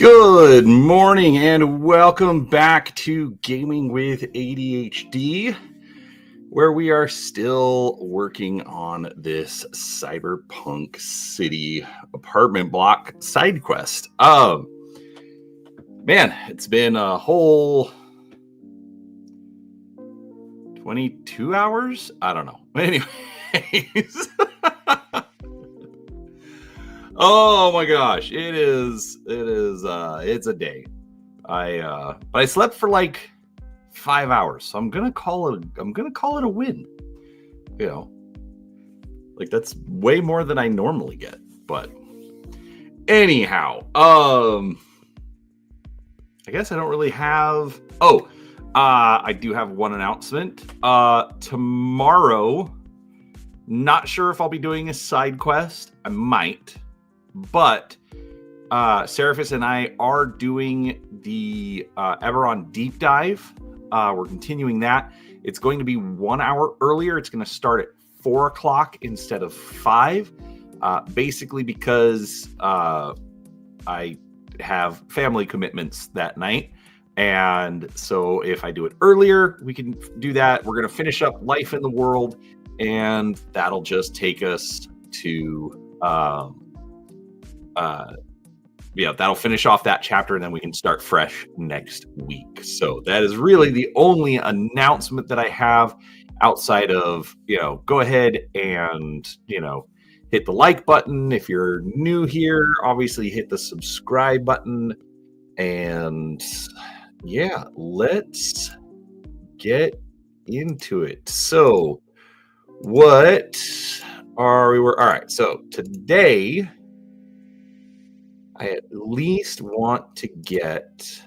Good morning and welcome back to Gaming with ADHD, where we are still working on this Cyberpunk City apartment block side quest. Man, it's been a whole 22 hours? I don't know. Anyways. Oh my gosh, it's a day. But I slept for like 5 hours, so I'm gonna call it a win. You know, like that's way more than I normally get. But anyhow, I guess I don't really have. I do have one announcement. Tomorrow, not sure if I'll be doing a side quest. I might. But Seraphis and I are doing the Eberron deep dive. We're continuing that. It's going to be 1 hour earlier. It's going to start at 4 o'clock instead of 5. Basically because I have family commitments that night. And so if I do it earlier, we can do that. We're going to finish up Life in the World. And that'll just take us to... that'll finish off that chapter, and then we can start fresh next week. So that is really the only announcement that I have outside of, go ahead and, hit the like button. If you're new here, obviously hit the subscribe button. And yeah, let's get into it. So what are we? All right. So today, I at least want to get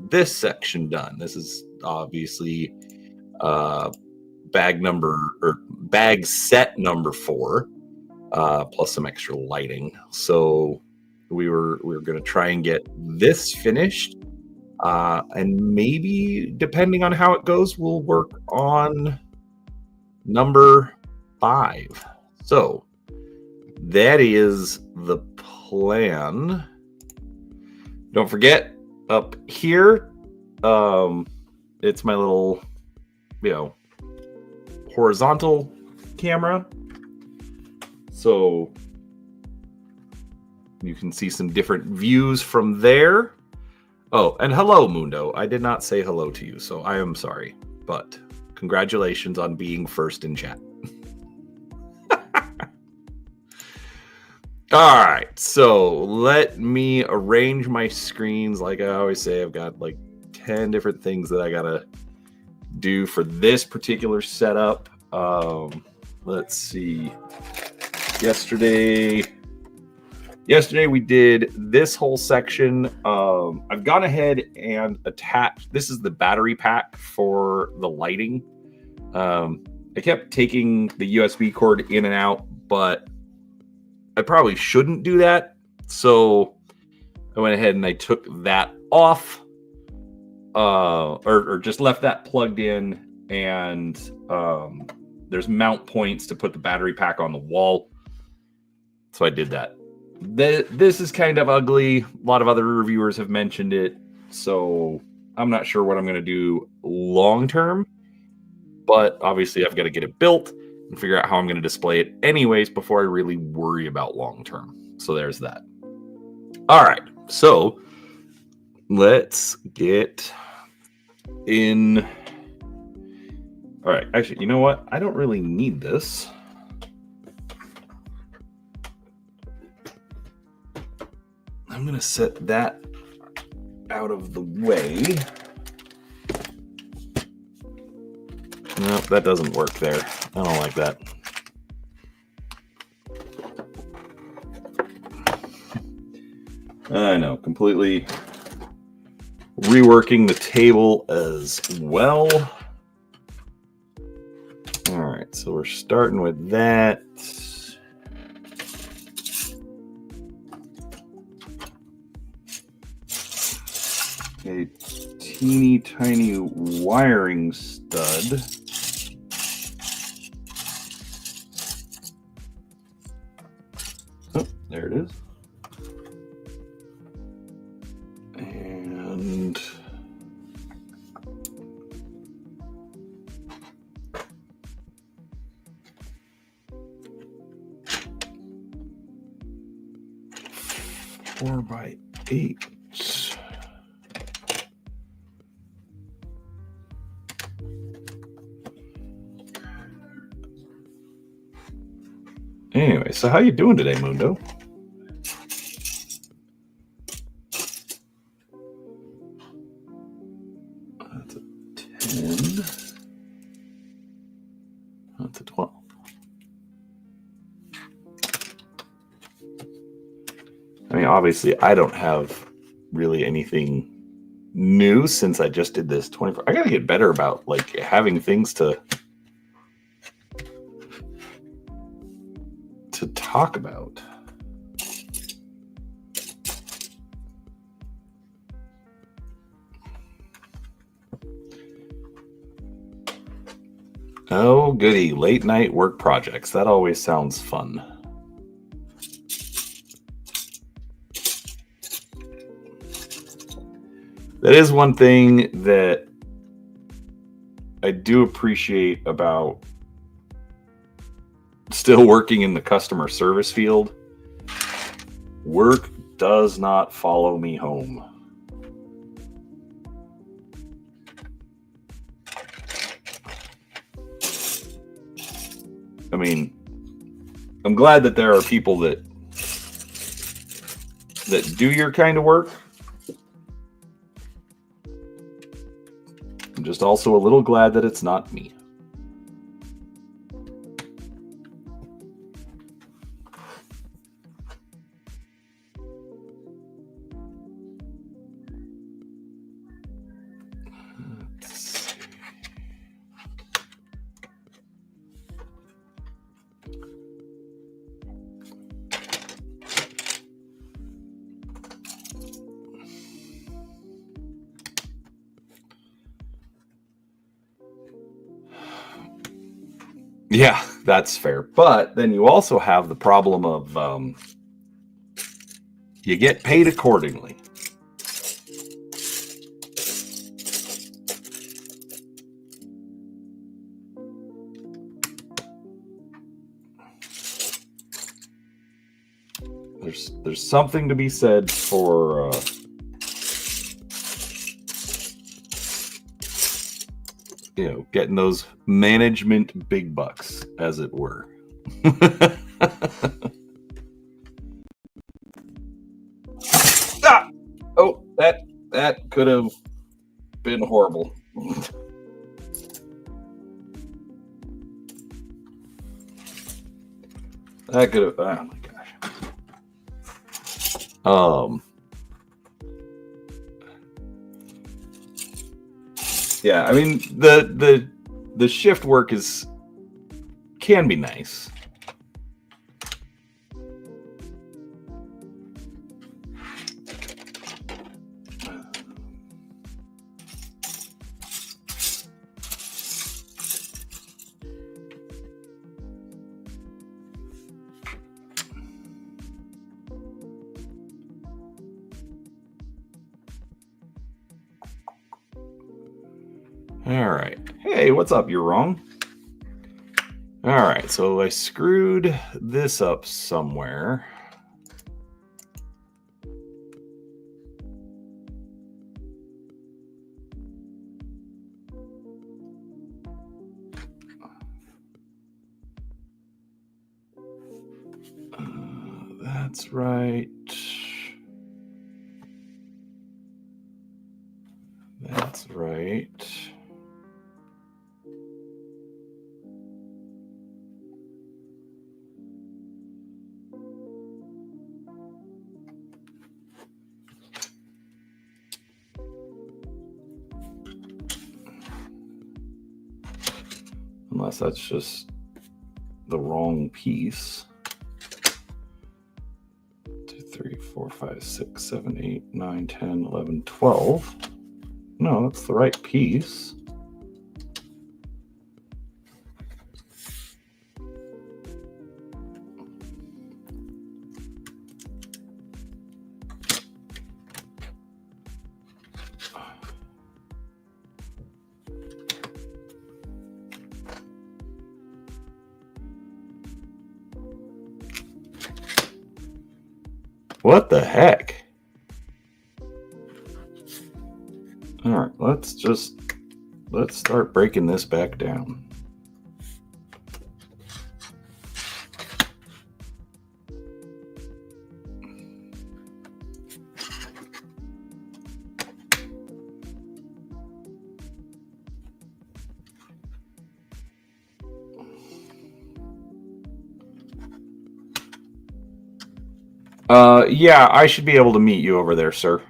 this section done. This is obviously bag set number 4, plus some extra lighting. So we were going to try and get this finished, and maybe depending on how it goes, we'll work on number 5. So that is the plan. Don't forget, up here, it's my little, horizontal camera. So you can see some different views from there. Oh, and hello, Mundo. I did not say hello to you, so I am sorry. But congratulations on being first in chat. All right, so let me arrange my screens. Like I always say, I've got like 10 different things that I gotta do for this particular setup. Let's see. Yesterday we did this whole section. I've gone ahead and attached. This is the battery pack for the lighting. I kept taking the USB cord in and out, but I probably shouldn't do that. So I went ahead and I took that off, or just left that plugged in. And there's mount points to put the battery pack on the wall. So I did that. This is kind of ugly. A lot of other reviewers have mentioned it. So I'm not sure what I'm going to do long term. But obviously I've got to get it built and figure out how I'm going to display it anyways before I really worry about long term. So there's that. All right. So let's get in. All right. Actually, you know what? I don't really need this. I'm going to set that out of the way. No, that doesn't work there. I don't like that. I know, completely reworking the table as well. All right, so we're starting with that. A teeny tiny wiring stud. Oh, there it is. And four by 8. Anyway, so how you doing today, Mundo? That's a 10. That's a 12. I mean, obviously, I don't have really anything new since I just did this 24. I gotta get better about like having things to talk about. Oh, goody. Late night work projects. That always sounds fun. That is one thing that I do appreciate about still working in the customer service field. Work does not follow me home. I mean, I'm glad that there are people that do your kind of work. I'm just also a little glad that it's not me. Yeah, that's fair. But then you also have the problem of you get paid accordingly. There's something to be said for getting those management big bucks, as it were. Oh, that could have been horrible. That could have. Oh my gosh. Yeah, I mean the shift work can be nice. All right. Hey, what's up? You're wrong. All right, so I screwed this up somewhere. That's right. That's right. Unless that's just the wrong piece. 2, 3, 4, 5, 6, 7, 8, 9, 10, 11, 12. No, that's the right piece. What the heck? All right, let's start breaking this back down. Yeah, I should be able to meet you over there, sir.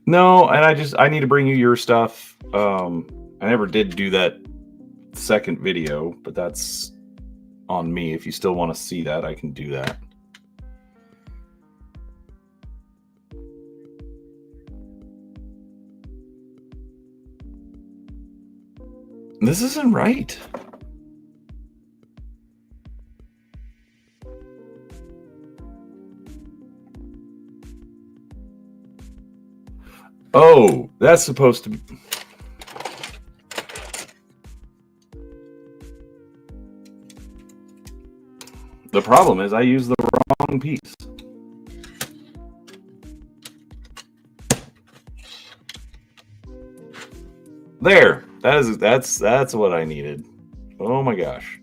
No, and I need to bring you your stuff. I never did do that second video, but that's on me. If you still want to see that, I can do that. This isn't right. Oh, that's supposed to be... The problem is I used the wrong piece. There. That's what I needed. Oh my gosh.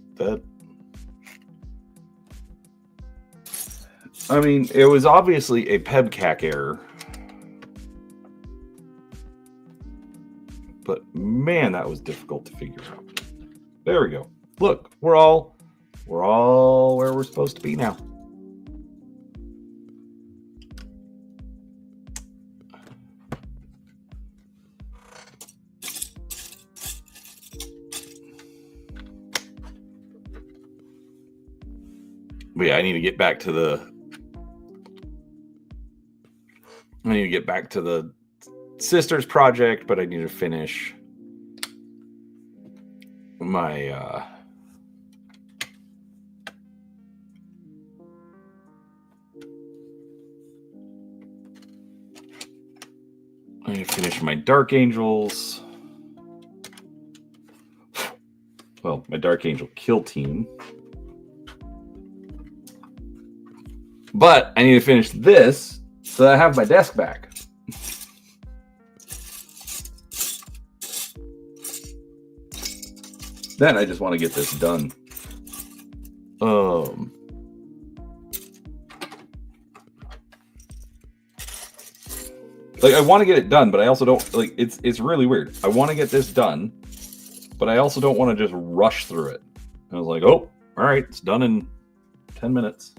I mean, it was obviously a PEBCAC error. But man, that was difficult to figure out. There we go. Look, we're all where we're supposed to be now. But yeah, I need to get back to the Sisters project, but I need to finish my I need to finish my Dark Angels. Well, my Dark Angel kill team. But I need to finish this so that I have my desk back. Then I just want to get this done. Like, I want to get it done, but I also don't, like, it's really weird. I want to get this done, but I also don't want to just rush through it. And I was like, oh, all right, it's done in 10 minutes.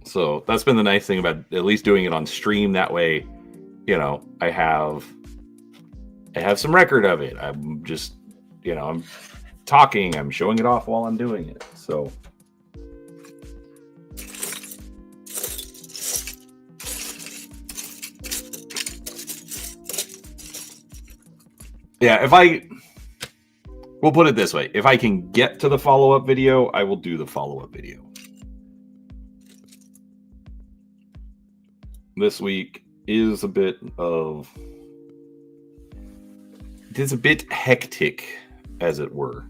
So that's been the nice thing about at least doing it on stream. That way, you know, I have some record of it. I'm just, you know, I'm talking, I'm showing it off while I'm doing it. So yeah, we'll put it this way. If I can get to the follow-up video, I will do the follow-up video. This week is a bit hectic, as it were.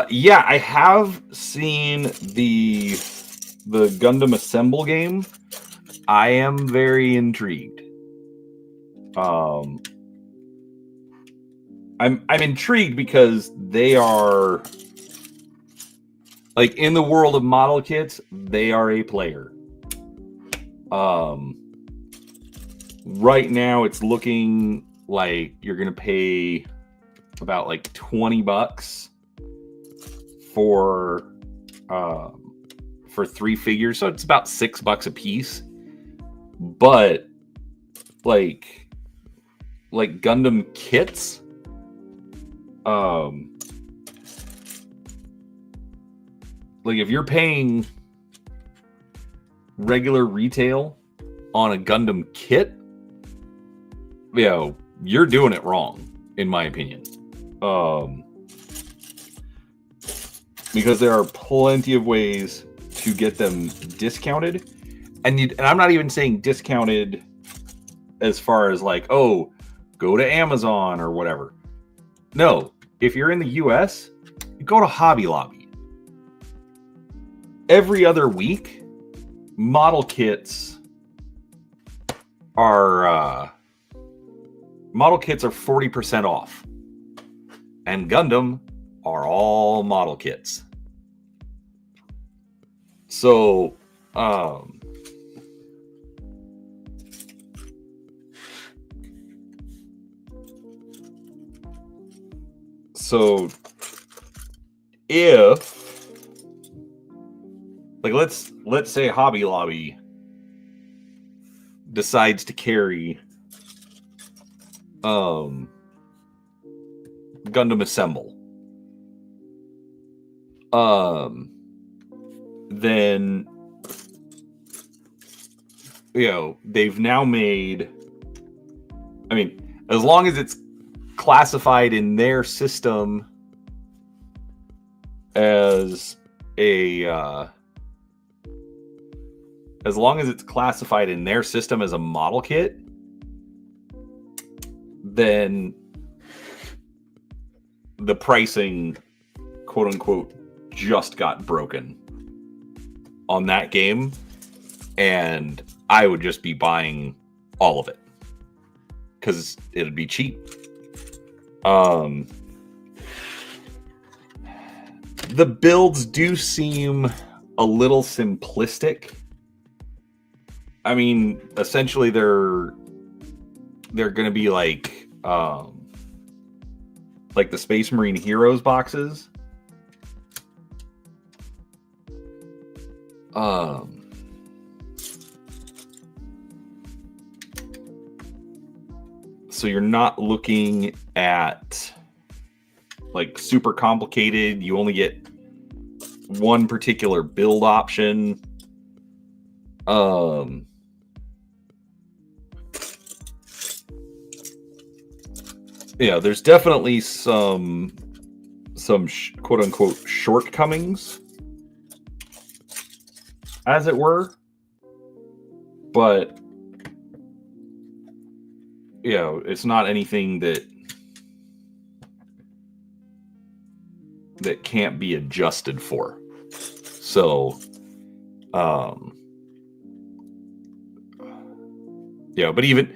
Yeah, I have seen the Gundam Assemble game. I am very intrigued. I'm intrigued because they are, like, in the world of model kits, they are a player. Right now it's looking like you're gonna pay about like $20 for for 3 figures, so it's about $6 a piece. But like Gundam kits, like if you're paying regular retail on a Gundam kit, you know, you're doing it wrong, in my opinion. Because there are plenty of ways to get them discounted. And I'm not even saying discounted as far as like, oh, go to Amazon or whatever. No, if you're in the US, you go to Hobby Lobby. Every other week, model kits are 40% off. And Gundam are all model kits. So, if, like, let's say Hobby Lobby decides to carry Gundam Assemble, then, you know, they've now made, I mean, as long as it's classified in their system as a model kit, then the pricing, quote unquote, just got broken on that game, and I would just be buying all of it because it'd be cheap. The builds do seem a little simplistic. I mean, essentially they're going to be like the Space Marine Heroes boxes. So you're not looking at like super complicated. You only get one particular build option. Yeah, there's definitely some quote unquote shortcomings, as it were, but you know, it's not anything that can't be adjusted for. So, yeah, but even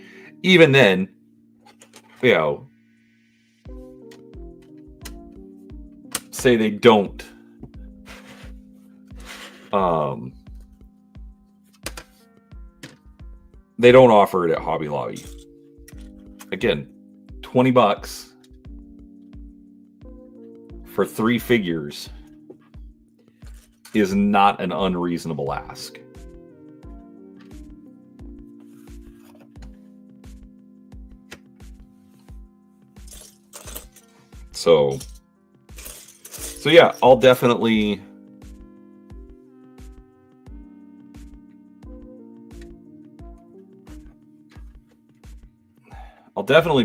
then, you know, say they don't offer it at Hobby Lobby. Again, $20 for 3 figures is not an unreasonable ask. So yeah, I'll definitely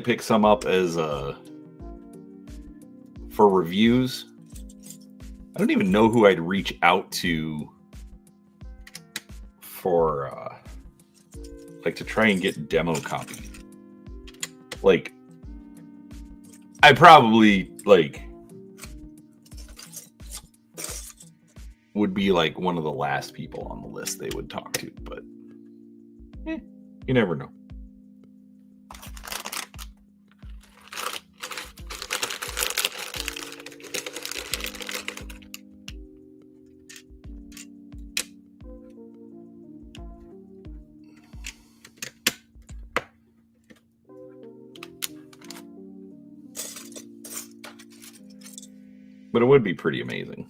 pick some up as for reviews. I don't even know who I'd reach out to for like to try and get demo copy. Like, I probably like would be like one of the last people on the list they would talk to, but you never know. But it would be pretty amazing.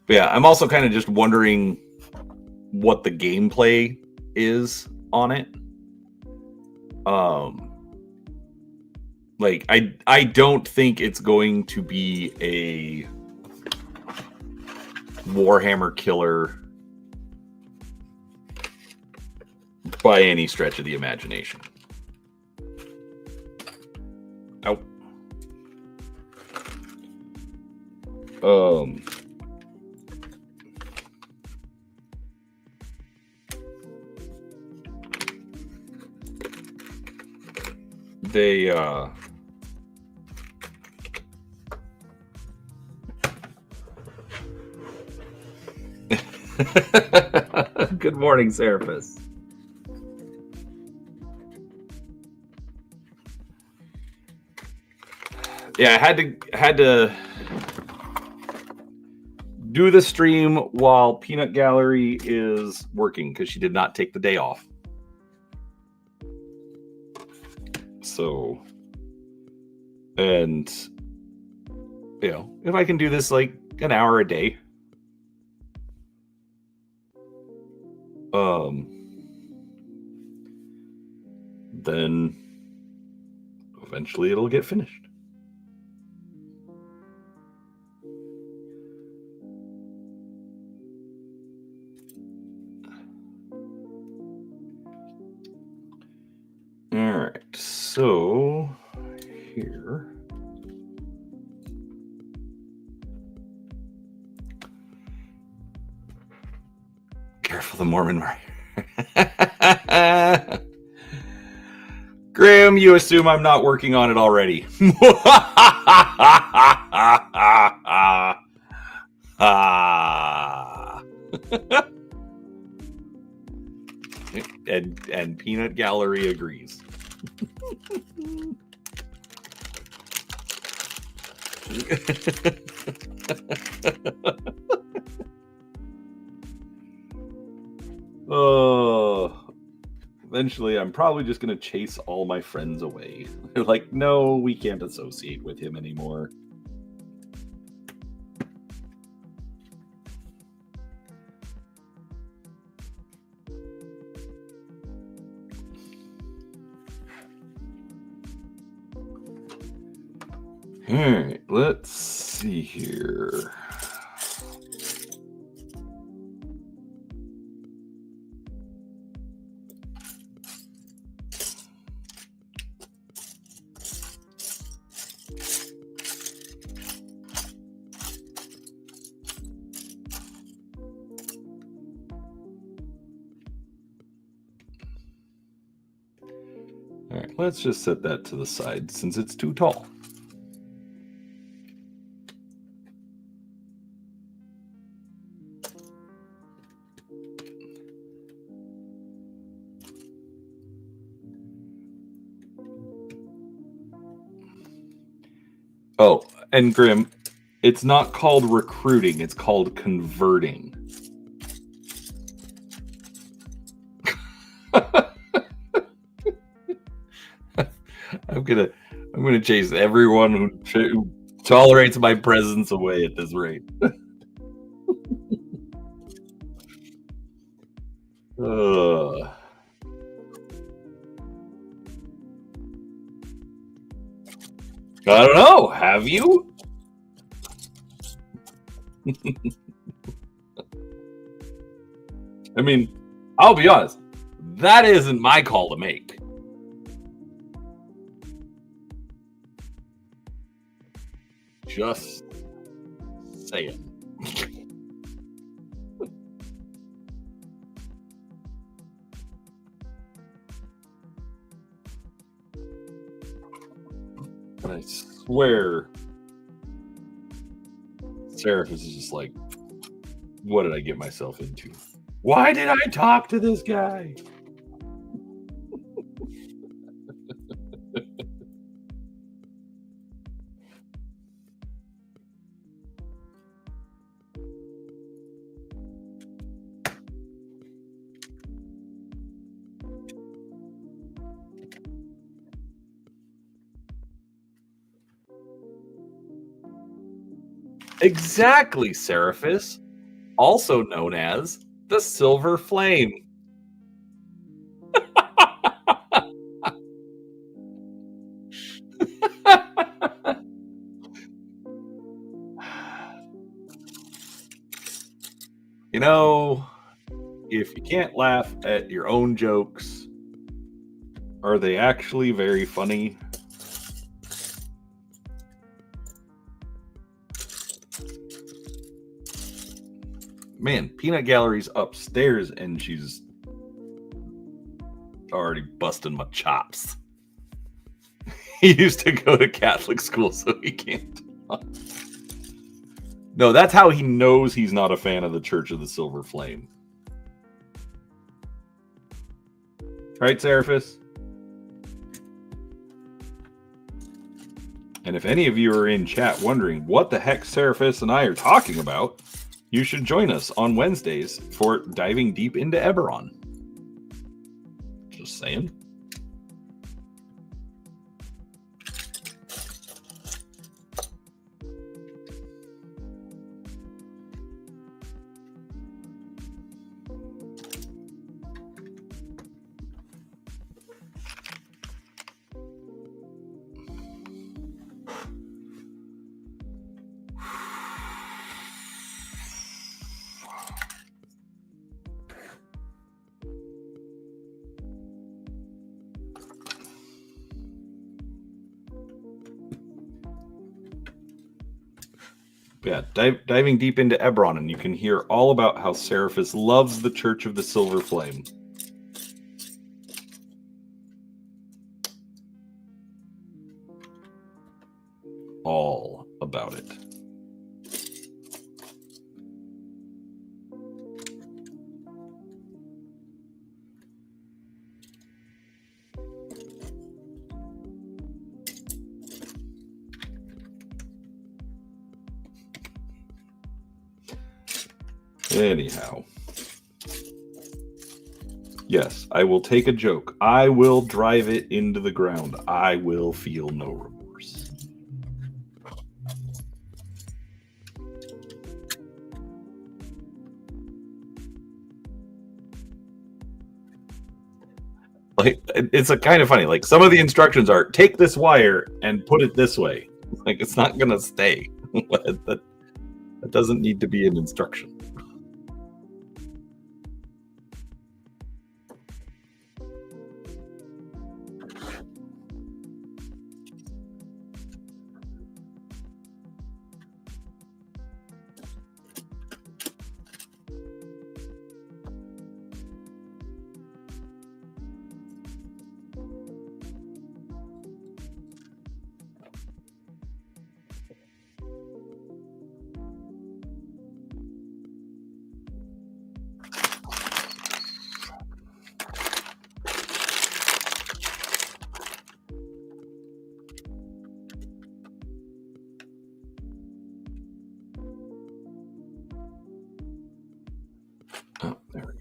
Yeah, I'm also kind of just wondering what the gameplay is on it. Like I don't think it's going to be a Warhammer killer by any stretch of the imagination. Ow. They Good morning, Seraphis. Yeah, I had to do the stream while Peanut Gallery is working because she did not take the day off. So, and you know, if I can do this like an hour a day, then eventually it'll get finished. All right, so here. Careful, the Mormon. Graham, you assume I'm not working on it already. And Peanut Gallery agrees. Eventually I'm probably just going to chase all my friends away. They're like, no, we can't associate with him anymore. All right, let's see here. All right, let's just set that to the side since it's too tall. Oh, and Grim, it's not called recruiting, it's called converting. I'm gonna chase everyone who tolerates my presence away at this rate. I don't know. Have you? I mean, I'll be honest. That isn't my call to make. Just saying. But I swear, Seraphis is just like, what did I get myself into? Why did I talk to this guy? Exactly, Seraphis. also known as the Silver Flame. You know, if you can't laugh at your own jokes, are they actually very funny? Man, Peanut Gallery's upstairs and she's already busting my chops. He used to go to Catholic school, so he can't. No, that's how he knows he's not a fan of the Church of the Silver Flame. Right, Seraphis? And if any of you are in chat wondering what the heck Seraphis and I are talking about, you should join us on Wednesdays for Diving Deep into Eberron. Just saying. Yeah, diving deep into Eberron, and you can hear all about how Seraphis loves the Church of the Silver Flame. All about it. Anyhow. Yes, I will take a joke. I will drive it into the ground. I will feel no remorse. Like, it's a kind of funny. Like, some of the instructions are take this wire and put it this way. Like, it's not gonna stay. that doesn't need to be an instruction. Oh, there we go.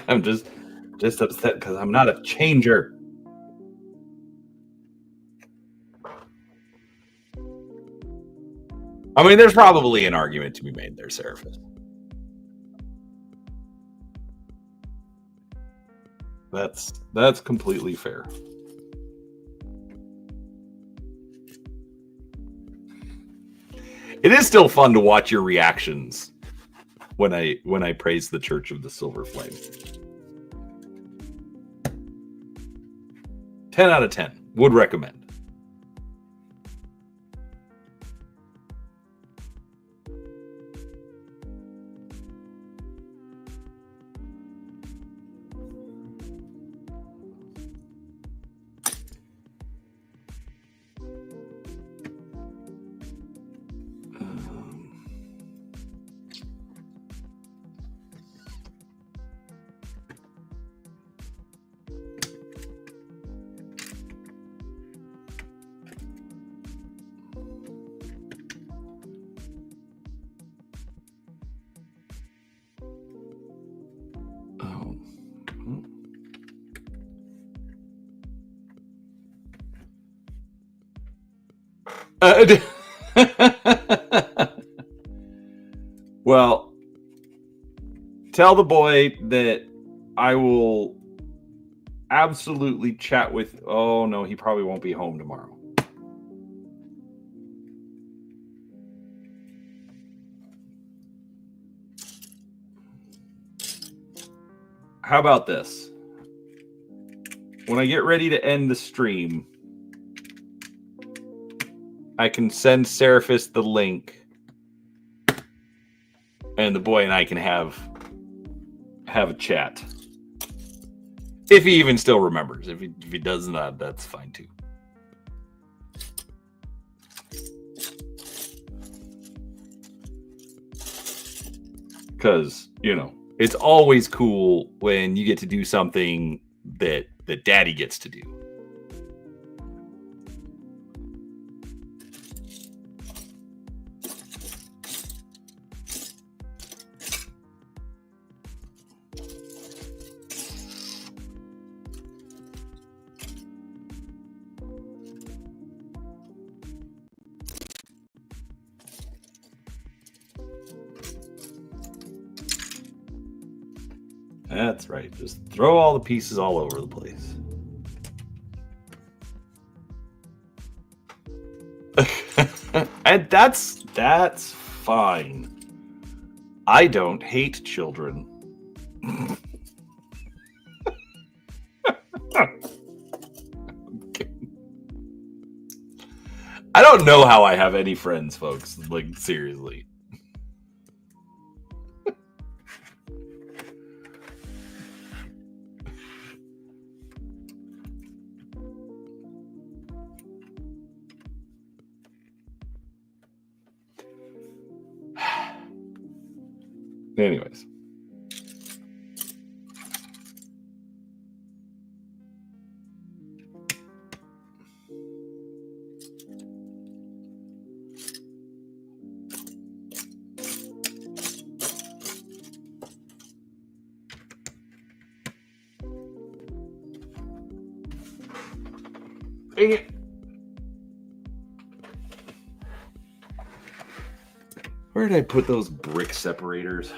I'm just upset because I'm not a changer. I mean, there's probably an argument to be made there, Seraphis. That's completely fair. It is still fun to watch your reactions when I praise the Church of the Silver Flame. 10 out of 10. Would recommend. Well, tell the boy that I will absolutely chat with. Oh no, he probably won't be home tomorrow. How about this? When I get ready to end the stream, I can send Seraphis the link, and the boy and I can have a chat. If he even still remembers. If he does not, that's fine too. Because, you know, it's always cool when you get to do something that daddy gets to do. That's right. Just throw all the pieces all over the place. And that's fine. I don't hate children. I don't know how I have any friends, folks. Like, seriously. Anyways. Dang it. Where did I put those brick separators?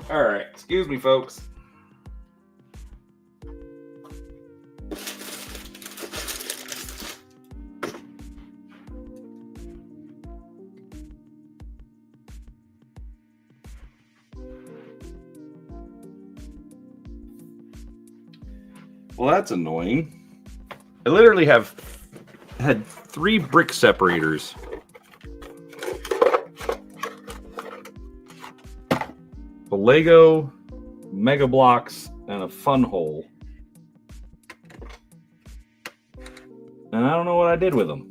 All right, excuse me, folks. Well, that's annoying. I literally had 3 brick separators. A Lego, Mega Blocks, and a FunWhole. And I don't know what I did with them.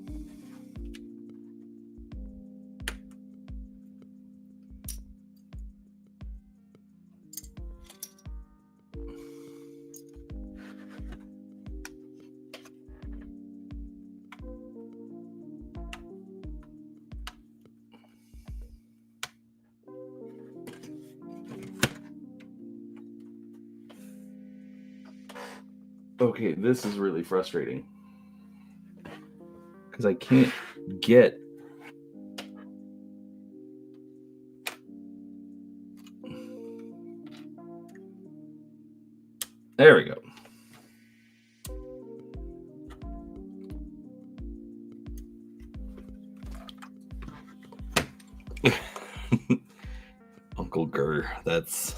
Okay, this is really frustrating. Because I can't get... There we go. Uncle Gurr, that's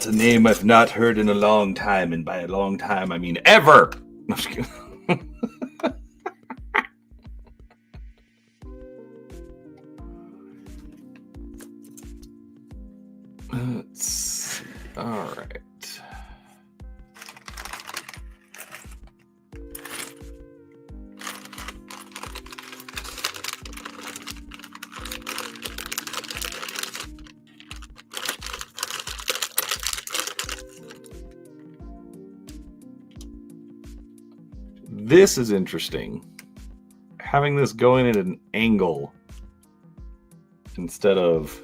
a name I've not heard in a long time, and by a long time I mean ever. No, just kidding. Let's see. All right. this is interesting. Having this going at an angle instead of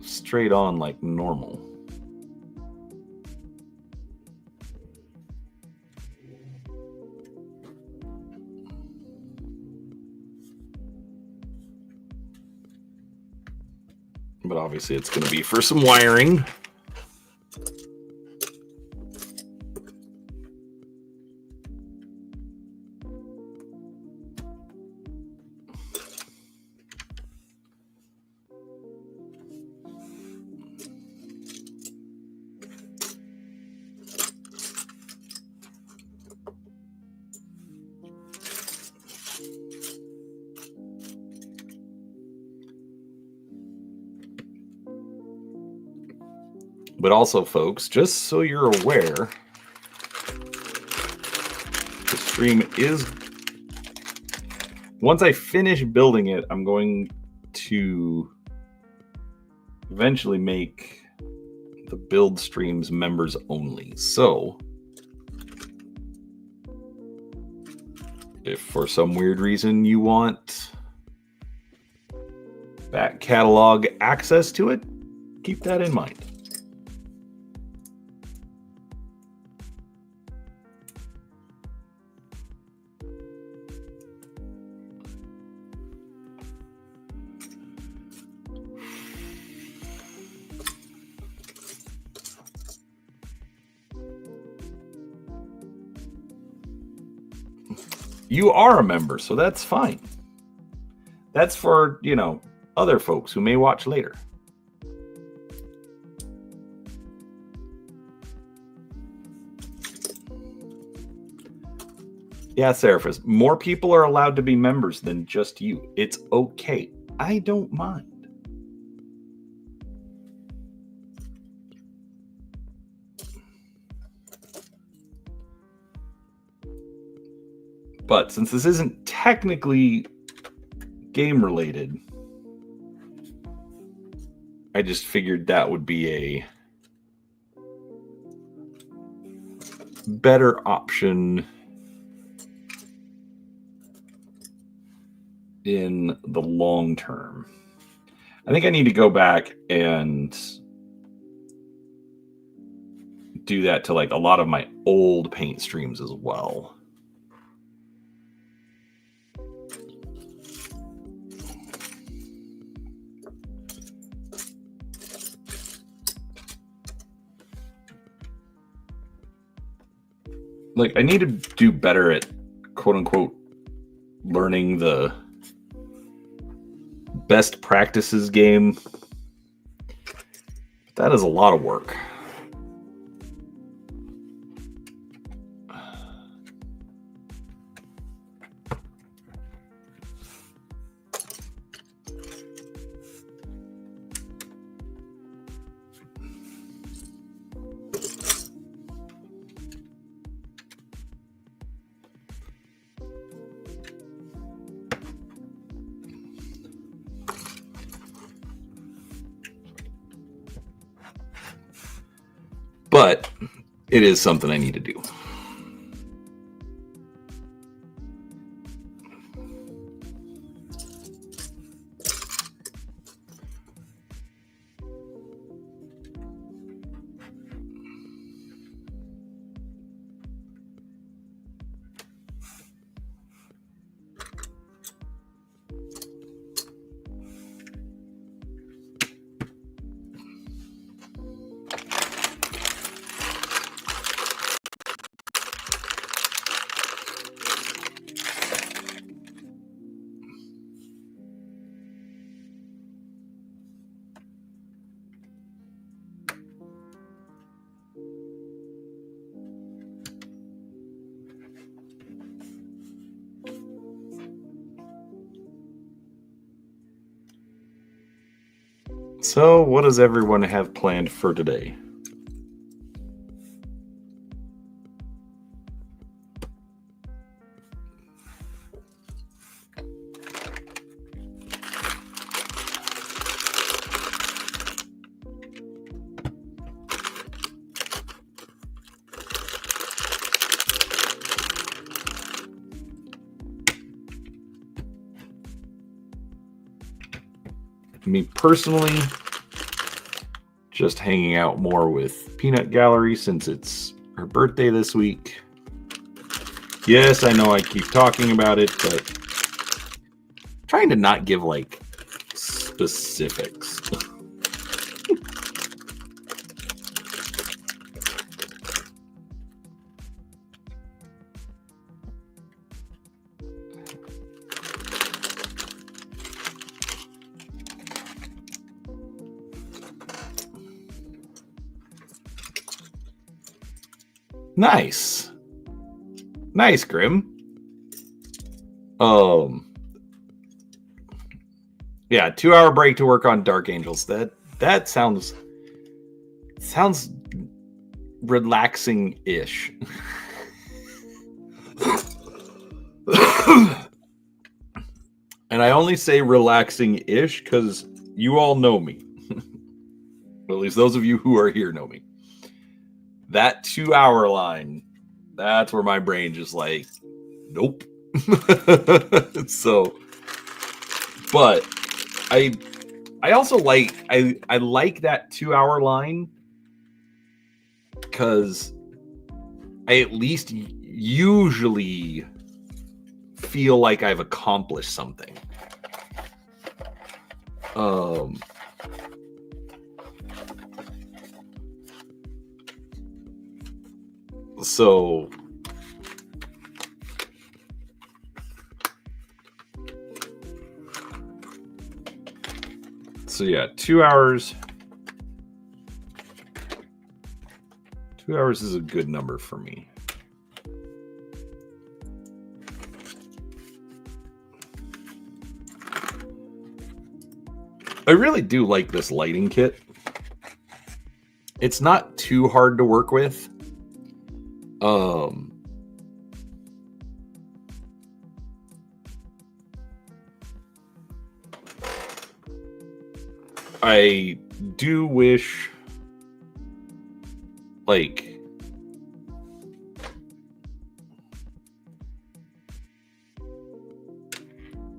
straight on like normal. But obviously it's going to be for some wiring. But also, folks, just so you're aware, the stream is... Once I finish building it, I'm going to eventually make the build streams members only. So, if for some weird reason you want back catalog access to it, keep that in mind. You are a member, so that's fine. That's for, you know, other folks who may watch later. Yeah, Seraphis, more people are allowed to be members than just you. It's okay. I don't mind. But since this isn't technically game related, I just figured that would be a better option in the long term. I think I need to go back and do that to like a lot of my old paint streams as well. Like, I need to do better at, quote unquote, learning the best practices game. That is a lot of work. But it is something I need to do. So, what does everyone have planned for today? Me personally, just hanging out more with Peanut Gallery since it's her birthday this week. Yes, I know I keep talking about it, but trying to not give like specifics. Nice. Nice, Grim. Yeah, 2-hour break to work on Dark Angels. That sounds relaxing-ish. And I only say relaxing-ish because you all know me. Well, at least those of you who are here know me. That 2-hour line, that's where my brain just like, nope. So, but I also like I like that 2-hour line because I at least usually feel like I've accomplished something. So yeah, 2 hours. 2 hours is a good number for me. I really do like this lighting kit. It's not too hard to work with. I do wish, like,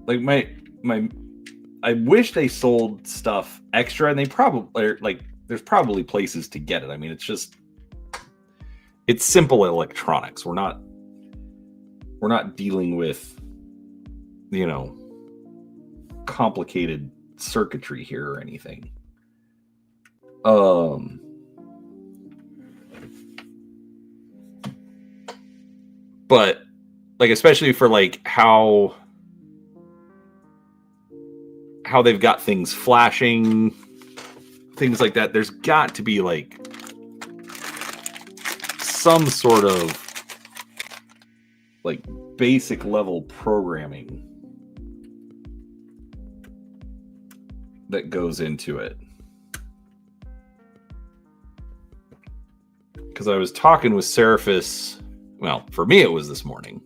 I wish they sold stuff extra, and they probably like. There's probably places to get it. I mean, it's simple electronics. We're not dealing with, complicated circuitry here or anything. But like, especially for like how they've got things flashing, things like that, there's got to be like some sort of like basic level programming that goes into it. Because I was talking with Seraphis, well, for me it was this morning.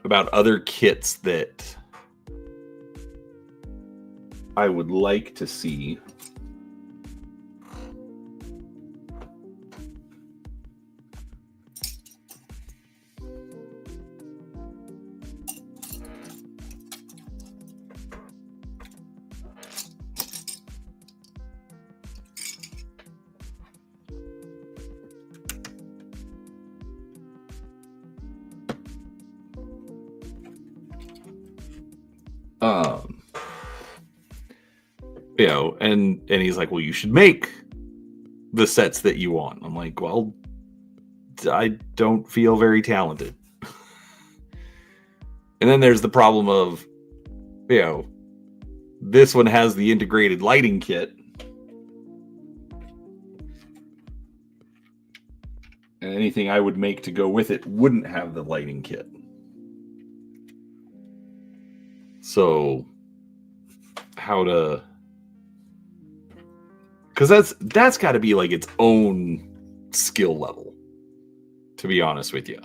About other kits that I would like to see. And he's like, well, you should make the sets that you want. I'm like, well, I don't feel very talented. And then there's the problem of, this one has the integrated lighting kit. And anything I would make to go with it wouldn't have the lighting kit. So how to... Because that's got to be like its own skill level, to be honest with you.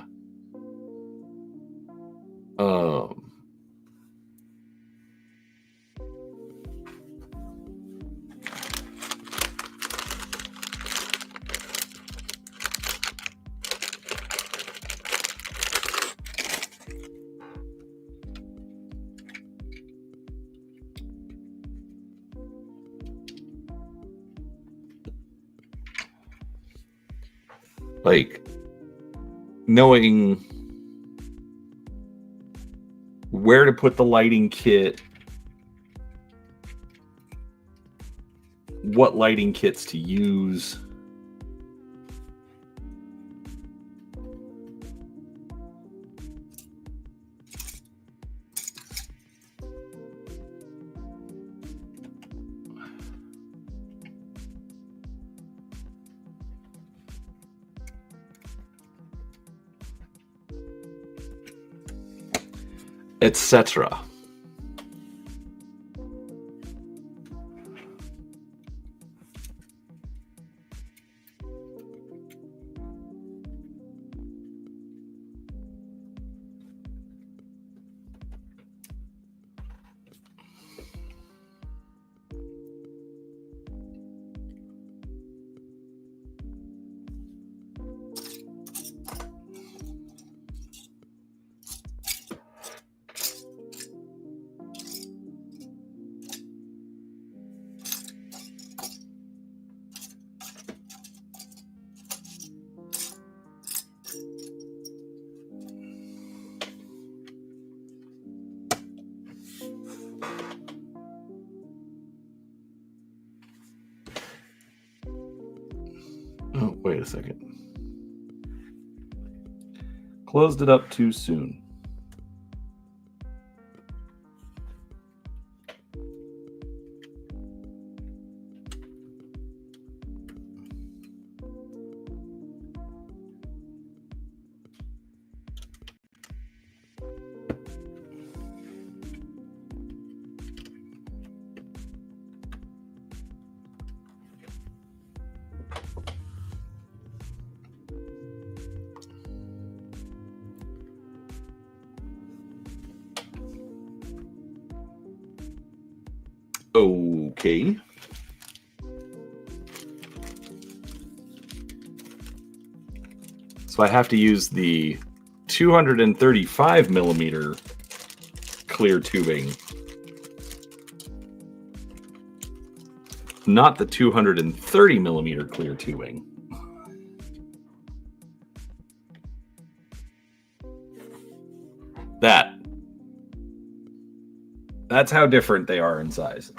like knowing where to put the lighting kit, what lighting kits to use. Etc. Oh, wait a second. Closed it up too soon. Okay. So I have to use the 235 millimeter clear tubing, not the 230 millimeter clear tubing. That's how different they are in size.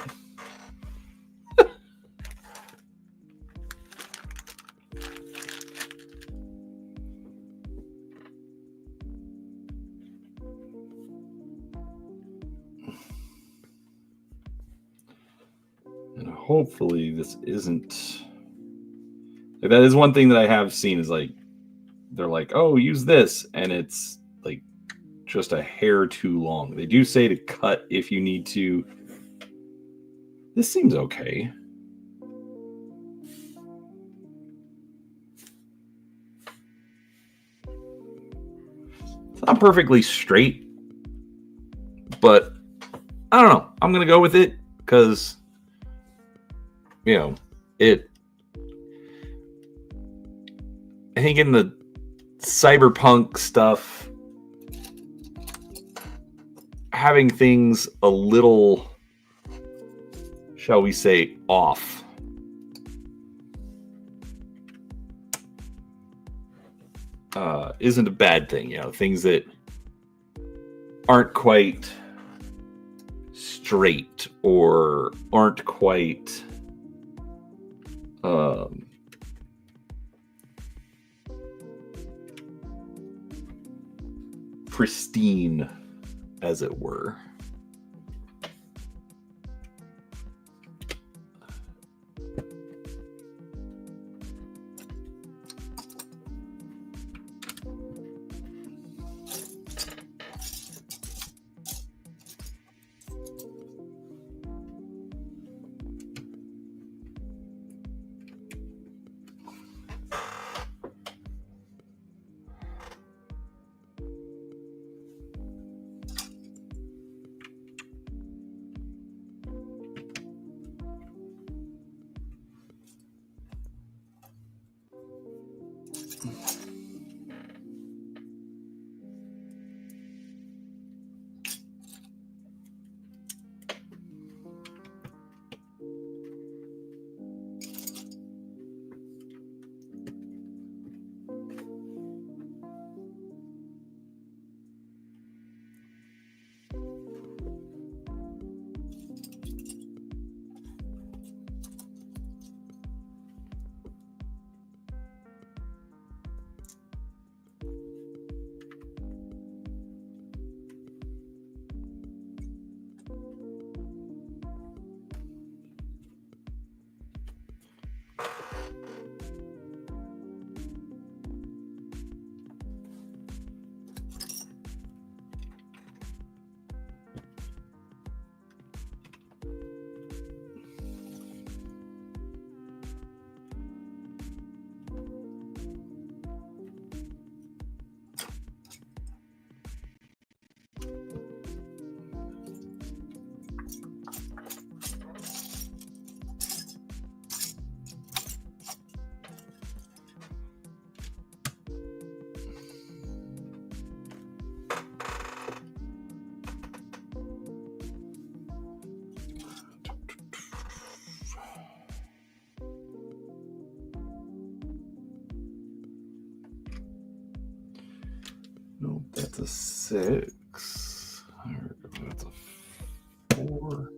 And hopefully this isn't... Like, that is one thing that I have seen is like, they're like, oh, use this. And it's like just a hair too long. They do say to cut if you need to. This seems okay. It's not perfectly straight, but I don't know. I'm going to go with it because, you know, I think in the cyberpunk stuff, having things a little, shall we say, off isn't a bad thing. You know, things that aren't quite straight or aren't quite pristine, as it were. That's a 6. That's a 4.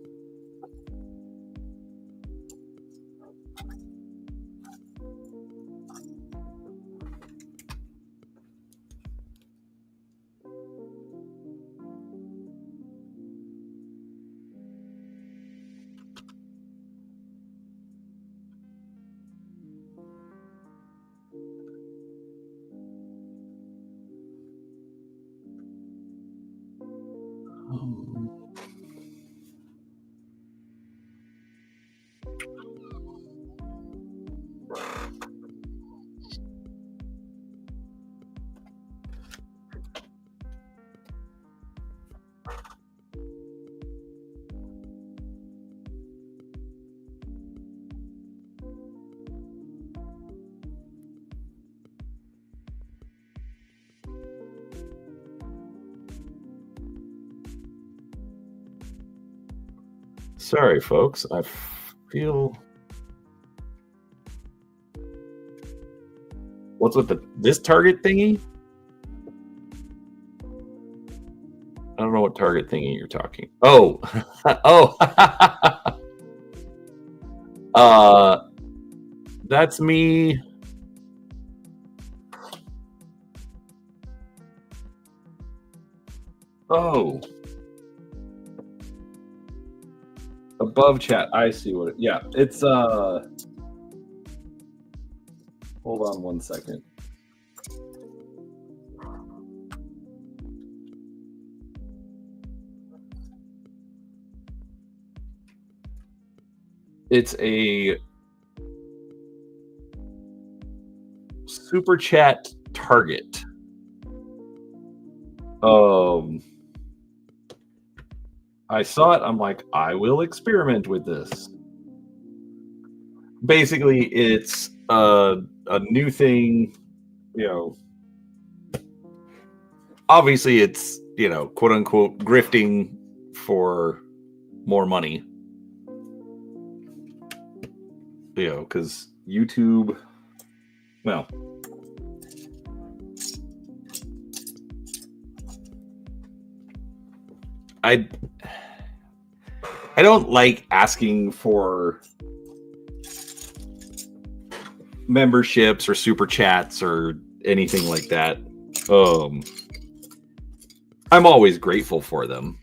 Sorry, folks. I feel. What's with this target thingy? I don't know what target thingy you're talking. Oh, oh. That's me. Oh. Above chat, I see what yeah, it's hold on one second. It's a super chat target. I saw it. I'm like, I will experiment with this. Basically, it's a new thing. You know, obviously, it's quote unquote grifting for more money. Because YouTube, well, I don't like asking for memberships or super chats or anything like that. I'm always grateful for them.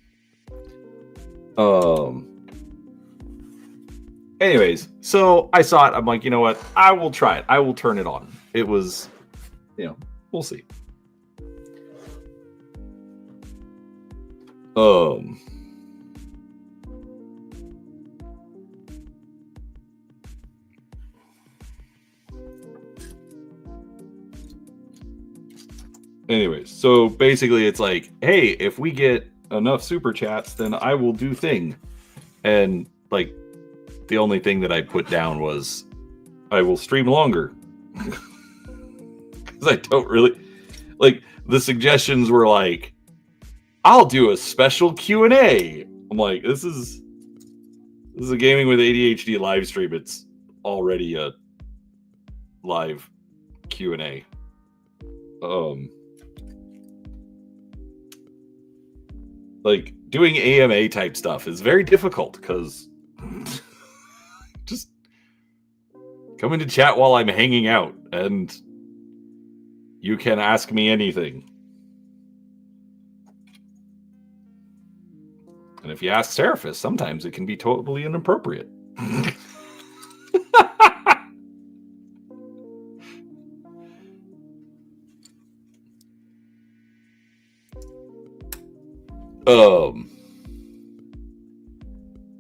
Anyways, so I saw it. I'm like, you know what? I will try it. I will turn it on. It was, we'll see. Anyways, so basically it's like, hey, if we get enough super chats, then I will do thing. And like the only thing that I put down was I will stream longer. Because I don't really like the suggestions were like, I'll do a special Q&A. I'm like, this is a gaming with ADHD live stream. It's already a live Q&A. Like doing AMA type stuff is very difficult because just come into chat while I'm hanging out and you can ask me anything. And if you ask Seraphis, sometimes it can be totally inappropriate.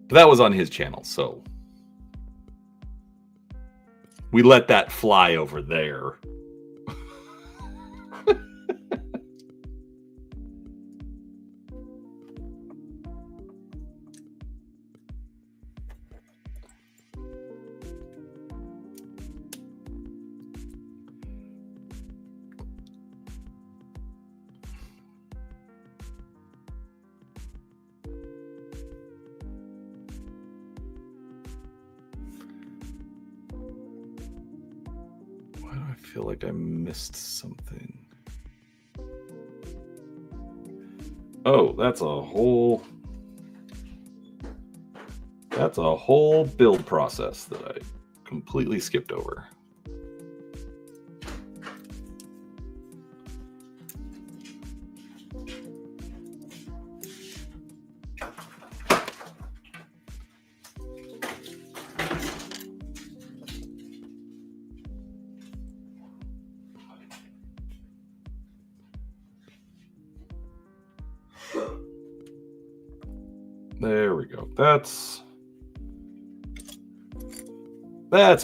But that was on his channel, so we let that fly over there. Why do I feel like I missed something? Oh, that's a whole build process that I completely skipped over. There we go. That's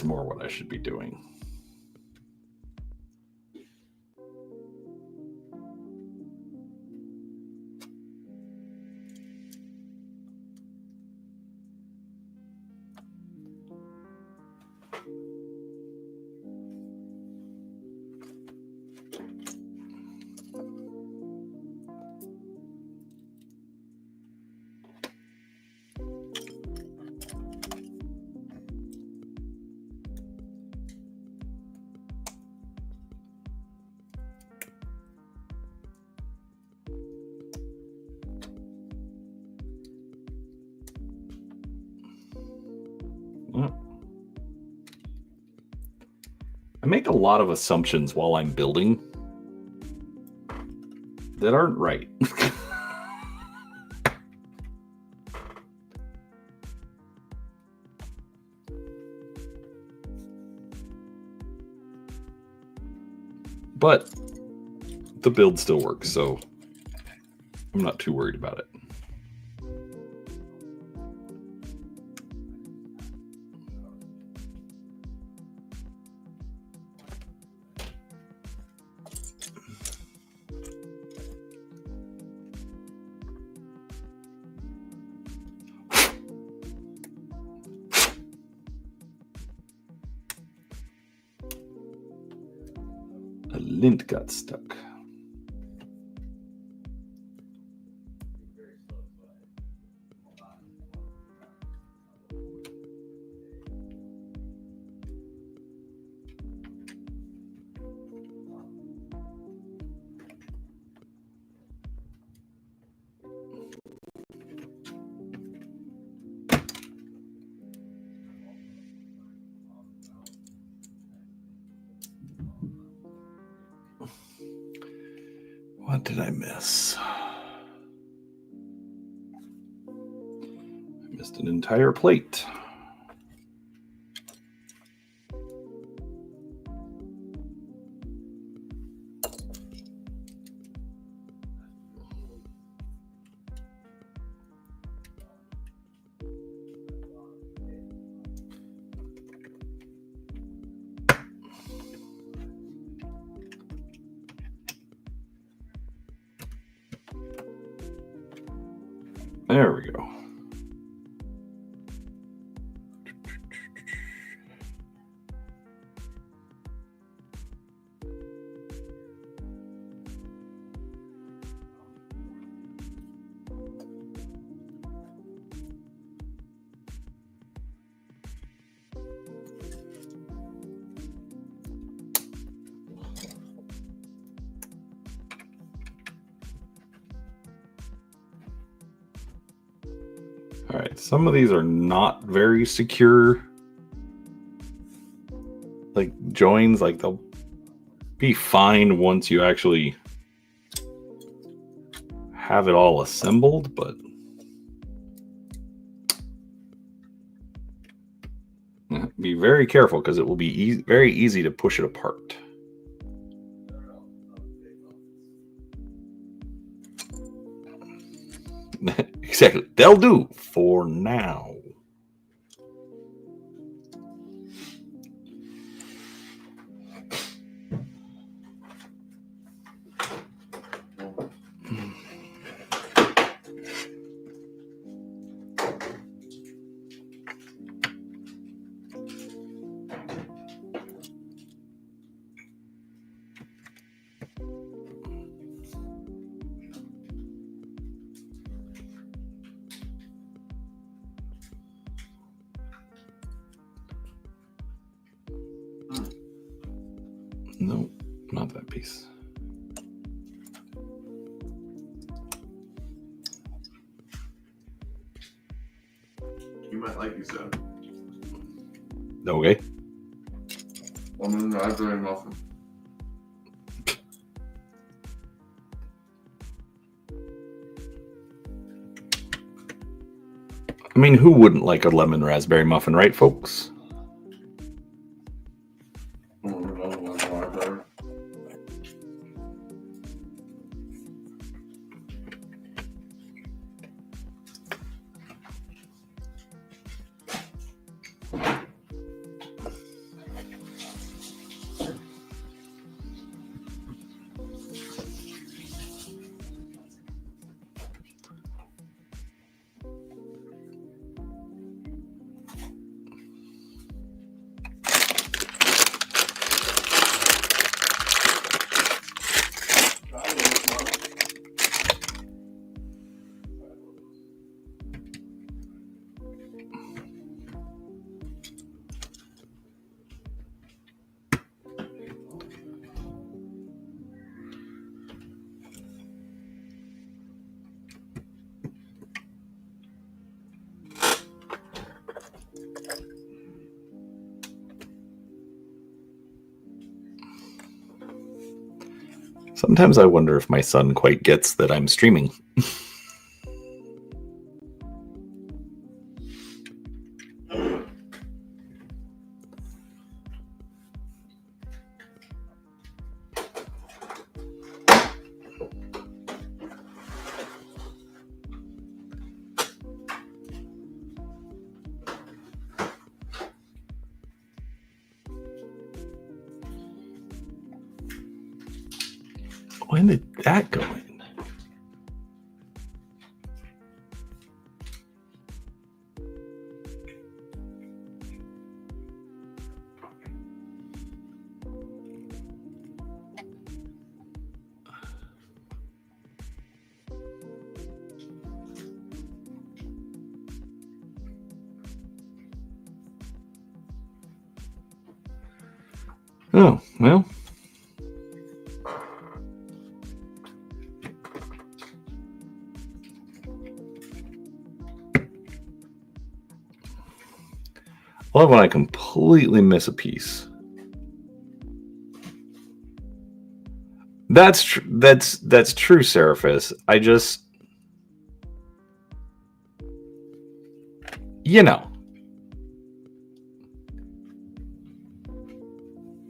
more what I should be doing. I make a lot of assumptions while I'm building that aren't right. But the build still works, so I'm not too worried about it. A lint got stuck. What did I miss? I missed an entire plate. There we go. All right, some of these are not very secure. Like joins, like they'll be fine once you actually have it all assembled, but be very careful because it will be very easy to push it apart. Exactly. They'll do for now. No, not that piece. he said. Okay. Lemon raspberry muffin. I mean, who wouldn't like a lemon raspberry muffin, right, folks? Sometimes I wonder if my son quite gets that I'm streaming. When did that go in? Oh, well. I love when I completely miss a piece. That's true, Seraphis. I just,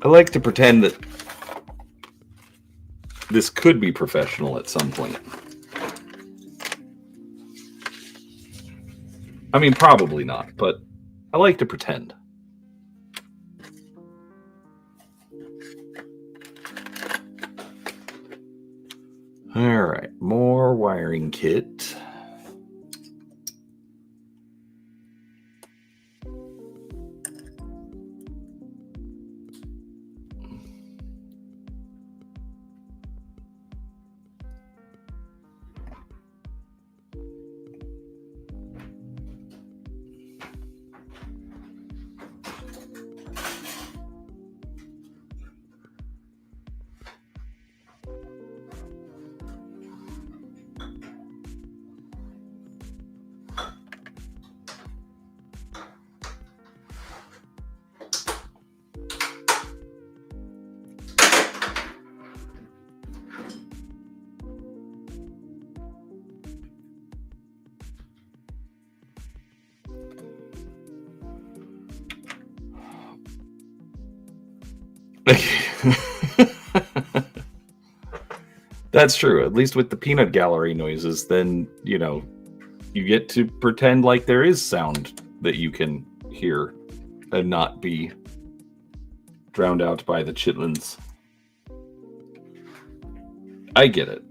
I like to pretend that this could be professional at some point. I mean, probably not, but I like to pretend. All right, more wiring kit. That's true. At least with the peanut gallery noises, then, you get to pretend like there is sound that you can hear and not be drowned out by the chitlins. I get it.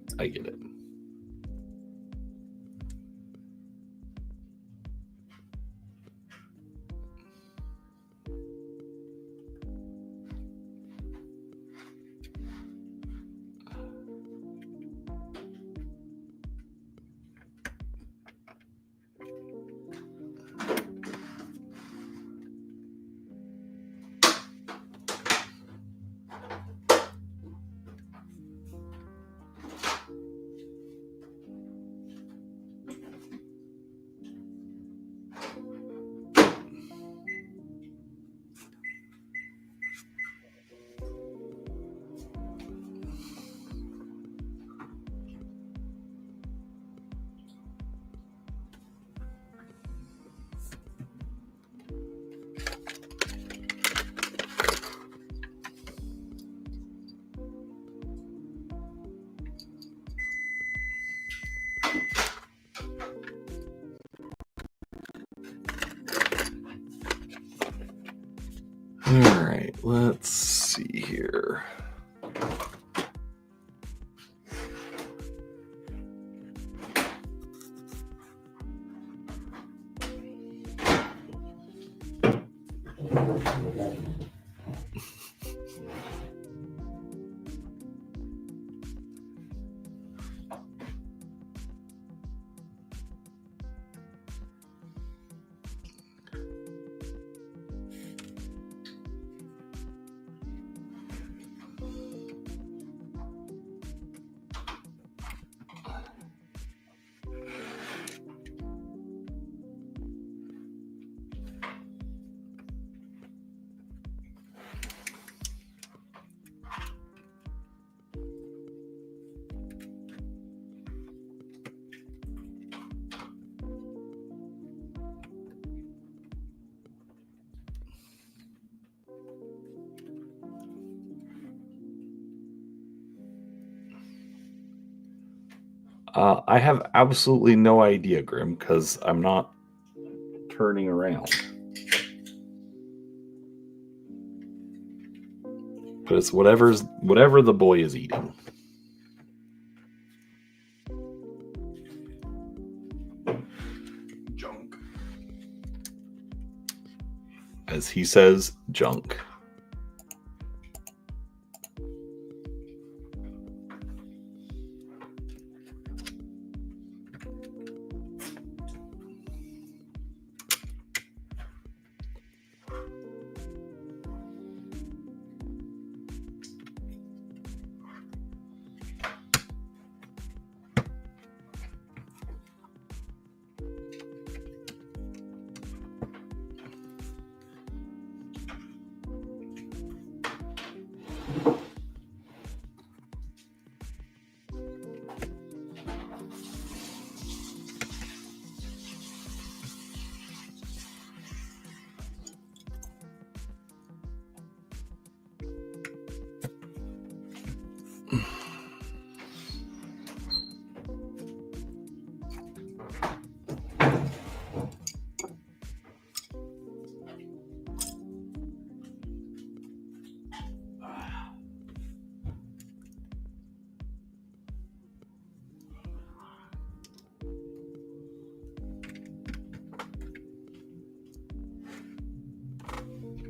right, let's see here. I have absolutely no idea, Grim, because I'm not turning around. But it's whatever the boy is eating. Junk. As he says, junk.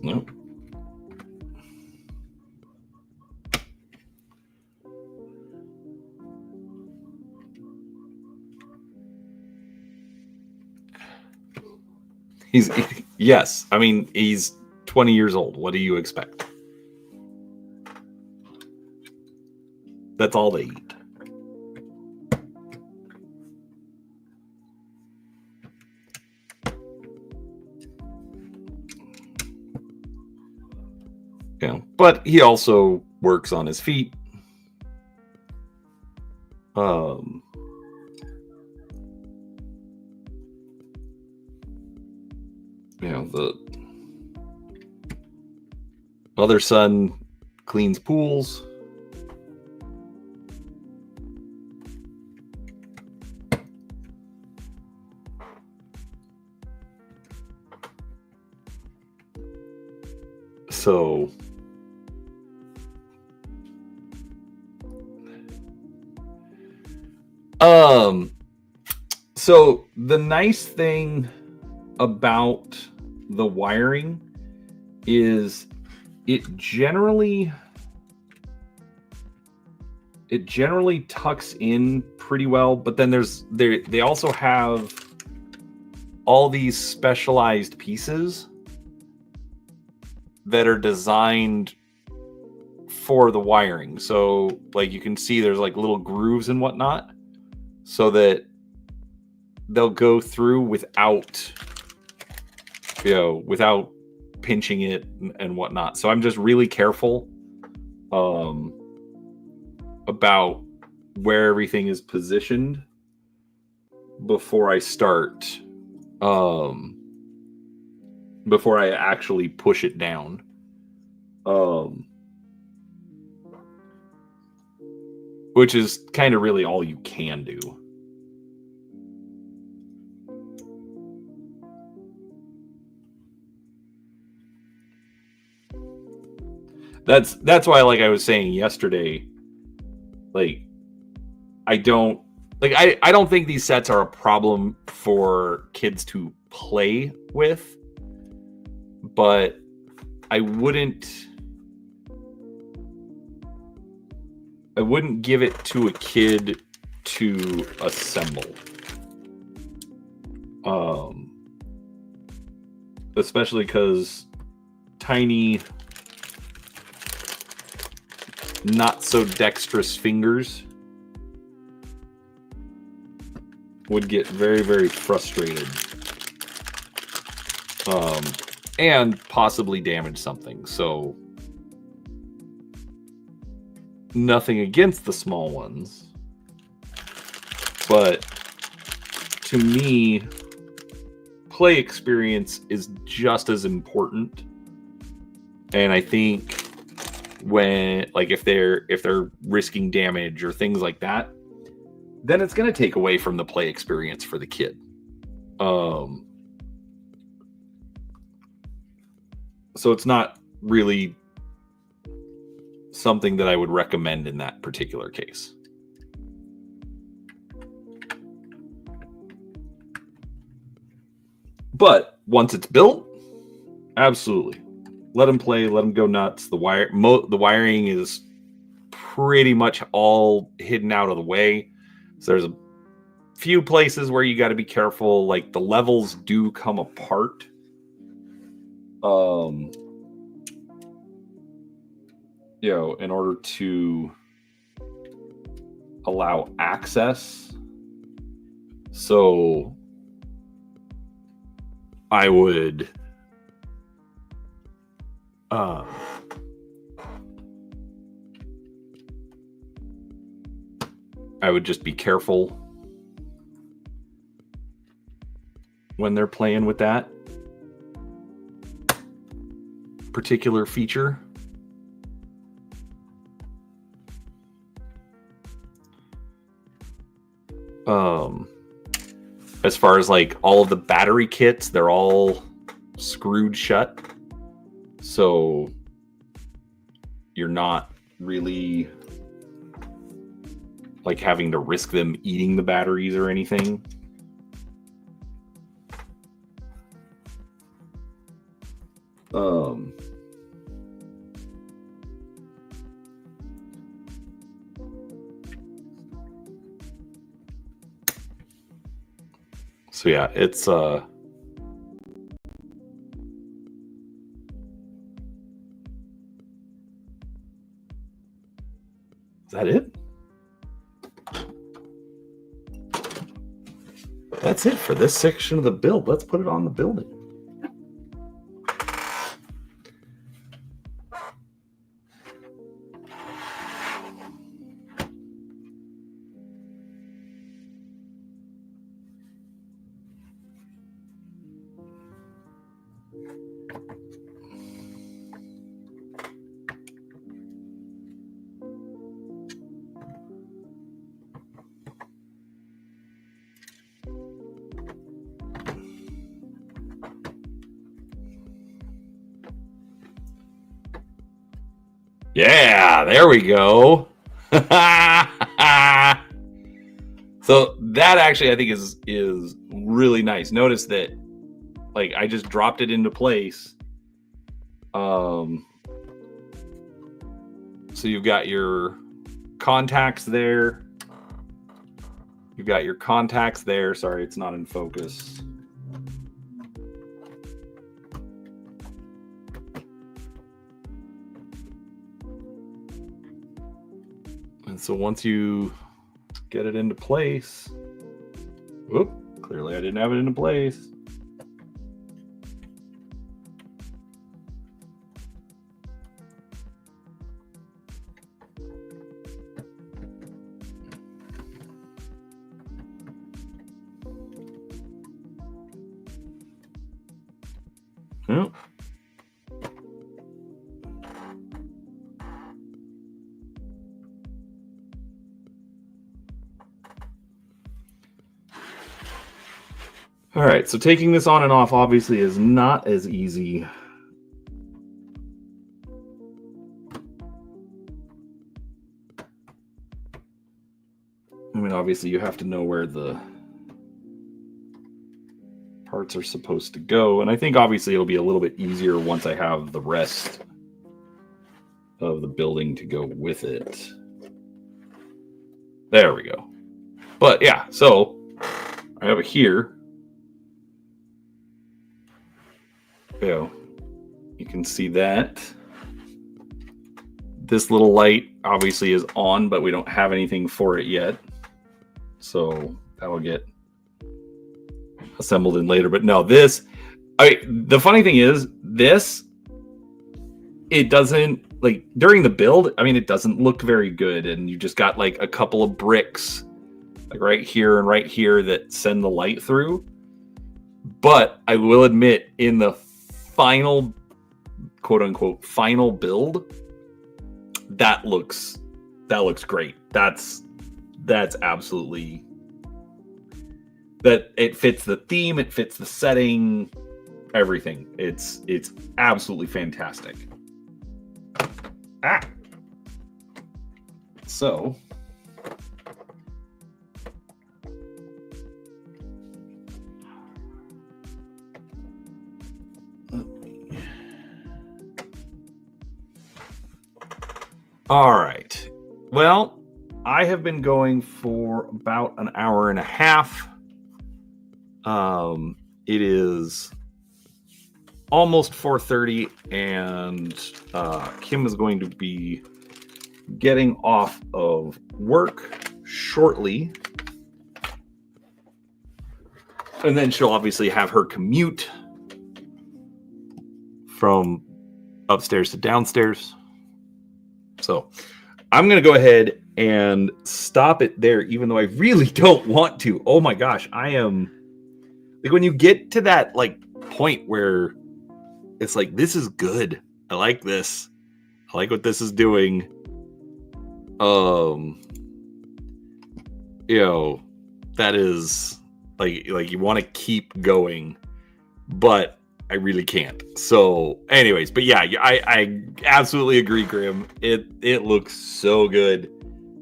Nope. Yes. I mean, he's 20 years old. What do you expect? That's all they eat. Yeah, but he also works on his feet. The other son cleans pools. So so the nice thing about the wiring is it generally tucks in pretty well, but then they also have all these specialized pieces that are designed for the wiring. So like you can see there's like little grooves and whatnot so that they'll go through without pinching it and whatnot. So I'm just really careful about where everything is positioned before I start before I actually push it down. Which is kind of really all you can do. That's why, like I was saying yesterday, like I don't think these sets are a problem for kids to play with, but I wouldn't give it to a kid to assemble. Especially because tiny, not so dexterous fingers would get very, very frustrated. And possibly damage something. So nothing against the small ones. But to me, play experience is just as important. And I think when, like, if they're risking damage or things like that, then it's going to take away from the play experience for the kid. So it's not really something that I would recommend in that particular case. But once it's built, absolutely. Let them play, let them go nuts. The wiring is pretty much all hidden out of the way. So there's a few places where you got to be careful. Like the levels do come apart. In order to allow access. So I would just be careful when they're playing with that particular feature. As far as like all of the battery kits, they're all screwed shut. So you're not really like having to risk them eating the batteries or anything. So yeah, it's is that it? That's it for this section of the build. Let's put it on the building. Yeah, there we go. So that actually I think is really nice. Notice that like I just dropped it into place. So you've got your contacts there. You've got your contacts there. Sorry, it's not in focus. And so once you get it into place, whoop, clearly I didn't have it into place. Yep. All right, so taking this on and off obviously is not as easy mean, obviously, you have to know where the parts are supposed to go, and I think obviously it'll be a little bit easier once I have the rest of the building to go with it. There we go. But yeah, so I have it here. You can see that. This little light obviously is on, but we don't have anything for it yet. So that will get assembled in later. But no, the funny thing is, it doesn't, like, during the build, I mean, it doesn't look very good. And you just got like a couple of bricks, like right here and right here, that send the light through. But I will admit, in the final, quote unquote, final build, that looks great. That's absolutely, that it fits the theme, it fits the setting, everything. It's absolutely fantastic. So all right. Well, I have been going for about an hour and a half. It is almost 4:30, and Kim is going to be getting off of work shortly. And then she'll obviously have her commute from upstairs to downstairs. So I'm going to go ahead and stop it there, even though I really don't want to. Oh my gosh, I am, like, when you get to that like point where it's like, this is good. I like this. I like what this is doing. That is like you want to keep going, but I really can't. So anyways, but yeah, I absolutely agree, Grim. It looks so good,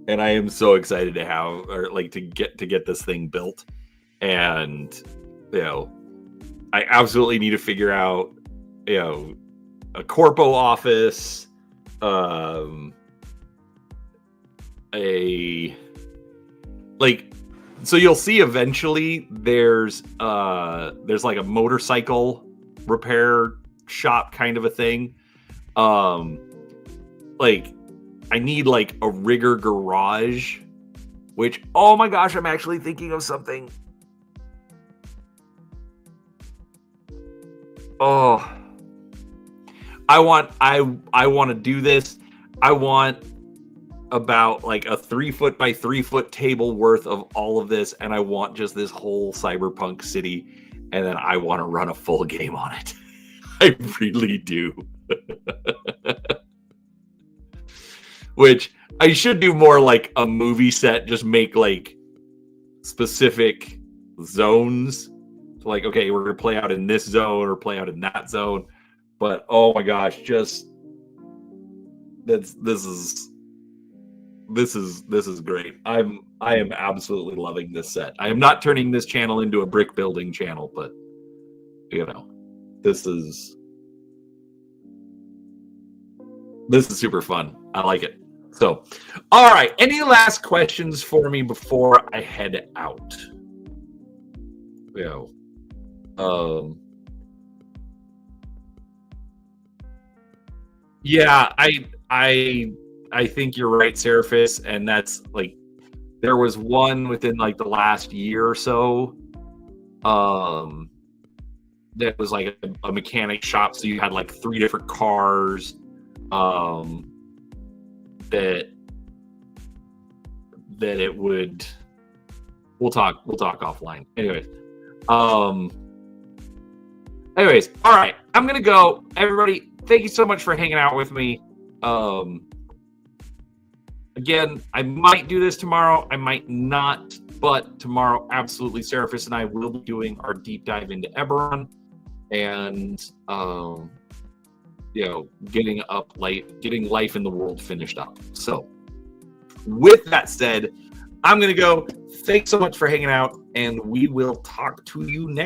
and I am so excited to have, or like, to get this thing built. And I absolutely need to figure out a corpo office, so you'll see eventually there's like a motorcycle repair shop kind of a thing. Like, I need like a rigger garage, which, oh my gosh, I'm actually thinking of something. Oh, I want to do this. I want about like a 3-foot by 3-foot table worth of all of this, and I want just this whole cyberpunk city, and then I want to run a full game on it. I really do. Which I should do more like a movie set, just make like specific zones. So like, okay, we're going to play out in this zone or play out in that zone. But oh my gosh, just this is great. I am absolutely loving this set. I am not turning this channel into a brick building channel, but this is super fun. I like it. So, all right. Any last questions for me before I head out? Yeah, I think you're right, Seraphis, and that's like, there was one within like the last year or so, that was like a mechanic shop. So you had like 3 different cars, that it would. We'll talk offline. Anyways, all right. I'm gonna go. Everybody, thank you so much for hanging out with me. Again, I might do this tomorrow. I might not, but tomorrow, absolutely, Seraphis and I will be doing our deep dive into Eberron, and getting life in the world finished up. So, with that said, I'm going to go. Thanks so much for hanging out, and we will talk to you next.